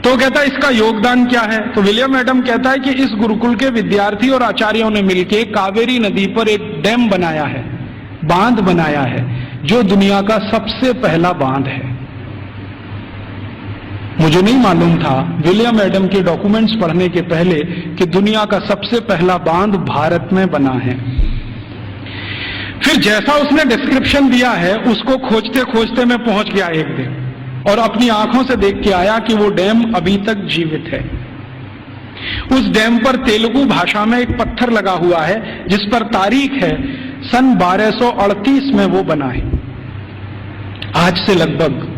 तो कहता है इसका योगदान क्या है? तो विलियम एडम कहता है कि इस गुरुकुल के विद्यार्थी और आचार्यों ने मिलकर कावेरी नदी पर एक डैम बनाया है, बांध बनाया है, जो दुनिया का सबसे पहला बांध है। मुझे नहीं मालूम था विलियम एडम के डॉक्यूमेंट्स पढ़ने के पहले कि दुनिया का सबसे पहला बांध भारत में बना है। फिर जैसा उसने डिस्क्रिप्शन दिया है उसको खोजते खोजते मैं पहुंच गया एक दिन और अपनी आंखों से देख के आया कि वो डैम अभी तक जीवित है। उस डैम पर तेलुगु भाषा में एक पत्थर लगा हुआ है जिस पर तारीख है सन 1238 में वो बना है। आज से लगभग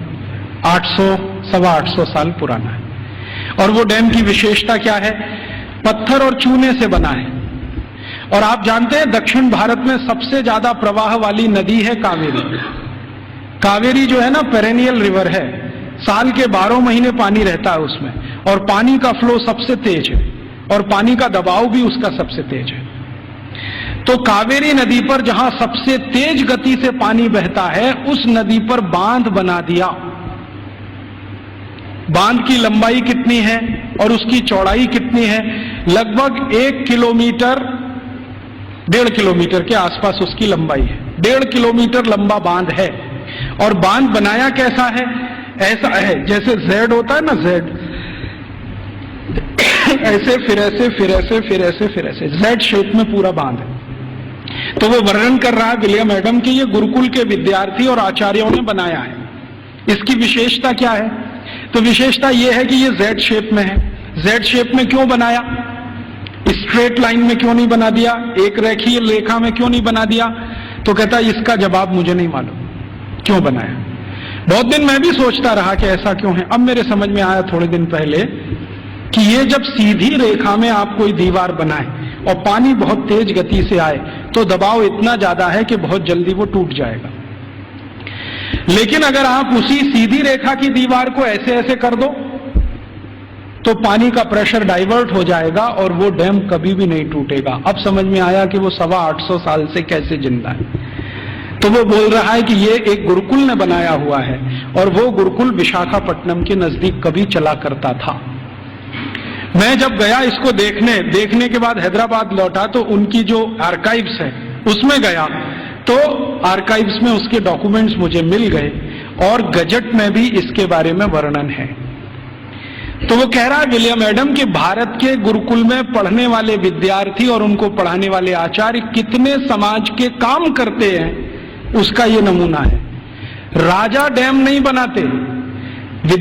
800-825 साल पुराना है। और वो डैम की विशेषता क्या है? पत्थर और चूने से बना है। और आप जानते हैं दक्षिण भारत में सबसे ज्यादा प्रवाह वाली नदी है कावेरी। कावेरी जो है ना पेरेनियल रिवर है, साल के 12 महीने पानी रहता है उसमें, और पानी का फ्लो सबसे तेज है और पानी का दबाव भी उसका सबसे तेज है। तो कावेरी नदी पर जहां सबसे तेज गति से पानी बहता है उस नदी पर बांध बना दिया। बांध की लंबाई कितनी है और उसकी चौड़ाई कितनी है? लगभग 1 किलोमीटर 1.5 किलोमीटर के आसपास उसकी लंबाई है। 1.5 किलोमीटर लंबा बांध है। और बांध बनाया कैसा है? ऐसा है जैसे जेड होता है ना, जेड ऐसे फिर ऐसे फिर ऐसे फिर ऐसे फिर ऐसे जेड शेप में पूरा बांध है। तो वो वर्णन कर रहा है विलियम एडम कि ये गुरुकुल के विद्यार्थी और आचार्यों ने बनाया है। इसकी विशेषता क्या है? तो विशेषता यह है कि ये जेड शेप में है। जेड शेप में क्यों बनाया? स्ट्रेट लाइन में क्यों नहीं बना दिया? एक रेखीय रेखा में क्यों नहीं बना दिया? तो कहता है इसका जवाब मुझे नहीं मालूम क्यों बनाया। बहुत दिन मैं भी सोचता रहा कि ऐसा क्यों है। अब मेरे समझ में आया थोड़े दिन पहले कि ये जब सीधी रेखा में आप कोई दीवार बनाए और पानी बहुत तेज गति से आए तो दबाव इतना ज्यादा है कि बहुत जल्दी वो टूट जाएगा। लेकिन अगर आप उसी सीधी रेखा की दीवार को ऐसे ऐसे कर दो तो पानी का प्रेशर डाइवर्ट हो जाएगा और वो डैम कभी भी नहीं टूटेगा। अब समझ में आया कि वो 825 साल से कैसे जिंदा है। तो वो बोल रहा है कि ये एक गुरुकुल ने बनाया हुआ है और वो गुरुकुल विशाखापट्टनम के नजदीक कभी चला करता था। मैं जब गया इसको देखने के बाद हैदराबाद लौटा तो उनकी जो आर्काइव्स है उसमें गया तो आर्काइव्स में उसके डॉक्यूमेंट्स मुझे मिल गए और गजट में भी इसके बारे में वर्णन है। तो वो कह रहा है विलियम एडम कि भारत के गुरुकुल में पढ़ने वाले विद्यार्थी और उनको पढ़ाने वाले आचार्य कितने समाज के काम करते हैं उसका ये नमूना है। राजा डैम नहीं बनाते,